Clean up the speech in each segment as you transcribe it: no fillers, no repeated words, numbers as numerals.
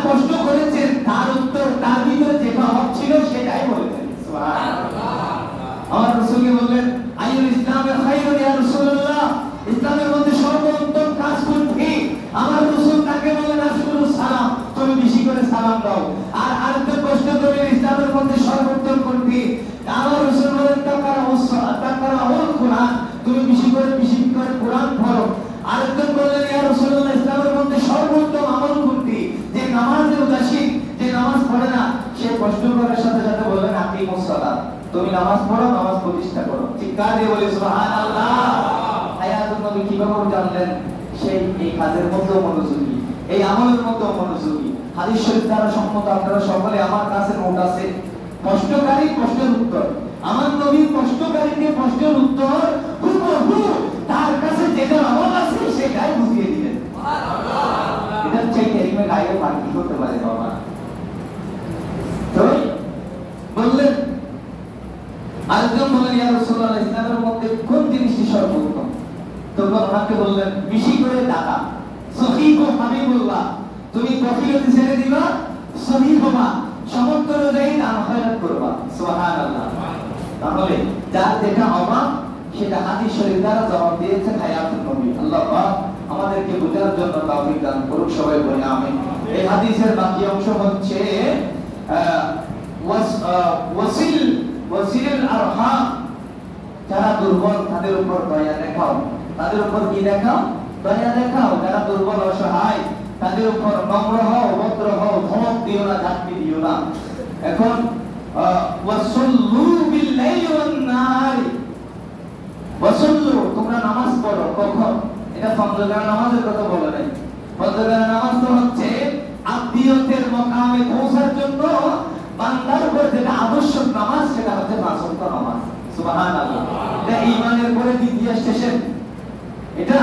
প্রশ্ন করেছেন তার উত্তর তার ভিতরে যেটা হক ছিল সেটাই বলেছেন। সুবহানাল্লাহ। আমার রাসূলকে বললেন আইয়ুল ইসলামে খায়রুন ইয়া রাসূলুল্লাহ, ইসলামের মধ্যে সর্বোত্তম কাজ কোনটি? আমার রাসূল তাকে বললেন আশকুরুস সালাম, তুমি বেশি করে সালাম দাও। আর আরেকটা প্রশ্ন করলেন ইসলামের মধ্যে সর্বোত্তম কোনটি? আমার রাসূল বলেন তাকরাউল কুরআন, তুমি বেশি করে কুরআন পড়ো। আরেকজন বললেন ইয়া রাসূলুল্লাহ, ইসলামের মধ্যে সর্বোত্তম আমল কোনটি? যে নামাজে উদাসীন, যে নামাজ পড়ে না। সে প্রশ্ন করার সাথে সাথে বললেন আকিমুস সালাত, তুমি নামাজ পড়ো, নামাজ প্রতিষ্ঠা করো। চিৎকার দিয়ে বলি সুবহানাল্লাহ। হায়াতুন নবী কিভাবে জানলেন? সেই এই কাজের মধ্যে মনোযোগী, এই আমলের মধ্যে মনোযোগী। হাদিস শরীফ দ্বারা সম্মত, আপনারা সকলে আমার কাছে নোট আছে, প্রশ্নকারী প্রশ্নের উত্তর, আমার নবী প্রশ্নকারীকে প্রশ্নের উত্তর হুবহু তার কাছে যেটা আমল আছে সেটাই বুঝিয়ে দিলেন। সুবহানাল্লাহ। এটা চাইতে এরিমে গায়ে পানি করতে পারে বাবা। তো বললেন, আরেকজন বললেন ইয়া রাসূলুল্লাহ, ইসলামের মধ্যে কোন জিনিসটি সর্বোত্তম? তখন ওনাকে বললেন বেশি করে দাতা। সহিহ হাবিবুল্লাহ, তুমি কফিলতি ছেড়ে দিবা, সহিহ হবা, সামর্থ্য অনুযায়ী দান খয়রাত করবা। সুবহানাল্লাহ। তাহলে যার যেটা অভাব সেটা হাদিস শরীফ দ্বারা জবাব দিয়েছেন হায়াতুন নবী। আল্লাহ পাক আমাদেরকে বোঝার জন্য তৌফিক দান করুক, সবাই বলি আমিন। এই হাদিসের বাকি অংশ হচ্ছে ওয়াসিল আরহাম, যারা দুর্বল তাদের উপর দয়া দেখাও। তাদের উপর কি দেখাও? দয়া দেখাও। যারা দুর্বল অসহায় তাদের উপর নম্র হও, ভদ্র হও, ধমক দিও না, ঝাঁকি দিও না। এখন ওয়াসাল্লু বিল লাইলি ওয়ান নাহারি, ওয়াসাল্লু, তোমরা নামাজ পড়ো। কখন? এটা ফজরের নামাজের কথা বলে নাই। ফজরের নামাজ তো হচ্ছে আত্মীয়তের মাকামে পৌঁছার জন্য বান্দার উপর যেটা আবশ্যক নামাজ, সেটা হচ্ছে পাঁচ ওয়াক্ত নামাজ। সুবহানাল্লাহ। এটা ঈমানের পরে দ্বিতীয় স্টেশন। এটা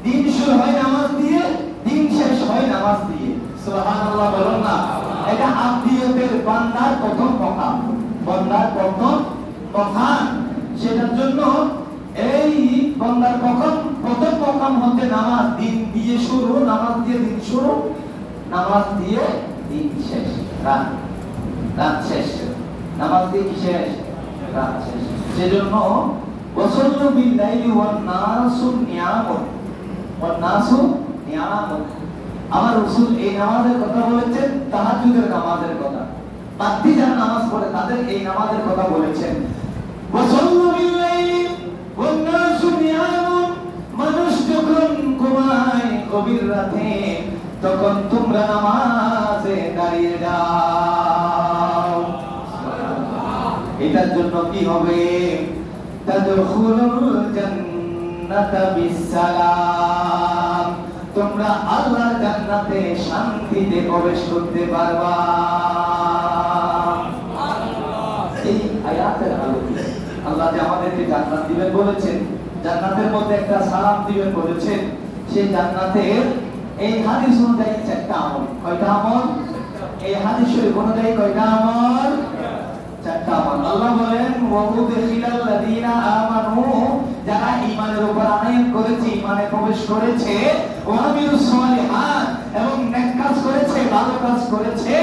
দিন শুরু হয় নামাজ দিয়ে, দিন শেষ হয় নামাজ দিয়ে। সুবহানাল্লাহ বলুন না। এটা আত্মীয়তের বান্দার প্রথম মকাম, বান্দার প্রথম মকাম। সেটার জন্য এই বান্দার প্রথম মকাম হচ্ছে নামাজ। দিন দিয়ে শুরু, নামাজ দিয়ে দিন শুরু, নামাজ দিয়ে দিন শেষ, রাত শেষ। নামাজ দিয়ে কি শেষ? রাত শেষ। সেজন্য ওয়াসাল্লু বিল লাইলি ওয়ান নাসু নিয়ামুন, ওয়ান নাসু নিয়ামুন। আমার রাসূল এই নামাজের কথা বলেছেন, তাহাজ্জুদের নামাজের কথা। বাড়তি যারা নামাজ পড়ে তাদের এই নামাজের কথা বলেছেন। ওয়াসাল্লু বিল লাইলি ওয়ান নাসু নিয়ামুন, মানুষ যখন ঘুমায় গভীর রাতে তখন তোমরা নামাজে দাঁড়িয়ে যাও। এটার জন্য কি হবে? তাদখুলুল জান্নাতা বিসসালাম, তোমরা আল্লাহর জান্নাতে শান্তিতে প্রবেশ করতে পারবা। এই আয়াতের আলোকে আল্লাহ যে আমাদেরকে জান্নাত দিবেন বলেছেন, জান্নাতের মধ্যে একটা সালাম দিবেন বলেছেন, সেই জান্নাতের এই হাদিস অনুযায়ী চারটা আমল। কয়টা আমল? এই হাদিস শরীফ অনুযায়ী কয়টা আমল? চারটা আমল। আল্লাহ বলেন ওয়াউদখিলাল লাযিনা আমানু, যারা ঈমানের উপর আনয়ন করেছে, ঈমানে প্রবেশ করেছে, ওয়া আমিলুস সালিহাত, এবং নেক কাজ করেছে, ভালো কাজ করেছে,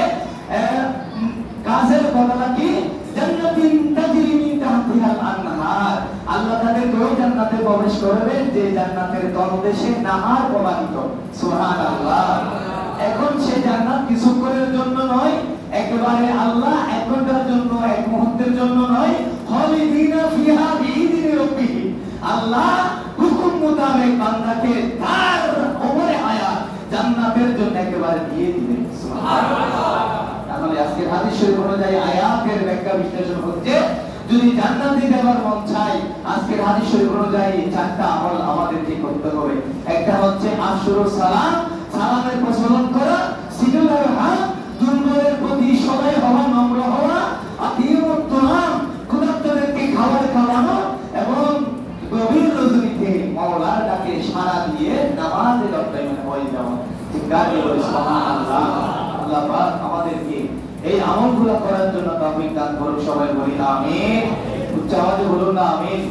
কাজের বদলা কি? জান্নাতিন তাজরি মিন তাহতিহাল আনহার, আল্লাহ তাদেরকে ওই জান্নাতে প্রবেশ করবেন যে জান্নাতের তলদেশে নাহার প্রবাহিত। সুবহানাল্লাহ। এখন সেই জান্নাত কিছুক্ষণের জন্য নয়, একেবারে আল্লাহ এক ঘন্টার জন্য, এক মুহূর্তের জন্য নয়, খালিদিনা ফিহা বিইذনি রাব্বিহি, আল্লাহ হুকুম মোতাবেক বান্দাকে তার ওপরে হায়াত জান্নাতের জন্য একেবারে দিয়ে দিবেন। সুবহানাল্লাহ। তাহলে আজকের হাদিস শরীফ অনুযায়ী আয়াতের ব্যাখ্যা বিশ্লেষণ হচ্ছে, যদি জান্নাতে যাবার মন চাই, আজকের হাদিস শরীফ অনুযায়ী চারটা আমল আমাদেরকে করতে হবে। একটা হচ্ছে আশরুস সালাম, সালামের প্রচলন করা, সিজুল আরহাম, দুর্বলের প্রতি সদয় হওয়া, নম্র হওয়া, আতিয়ুত তুআম, ক্ষুধার্তদেরকে খাবার খাওয়ানো, এবং গভীর রজনীতে মাওলার ডাকে সাড়া দিয়ে নামাজে দণ্ডায়মান হয়ে যাওয়া। ঠিক আছে, সুবহানাল্লাহ। আল্লাহ পাক আমাদেরকে এই আমলগুলো করার জন্য তৌফিক দান করুন, সবাই বলি আমিন। উচ্চ আওয়াজে বলুন না আমিন।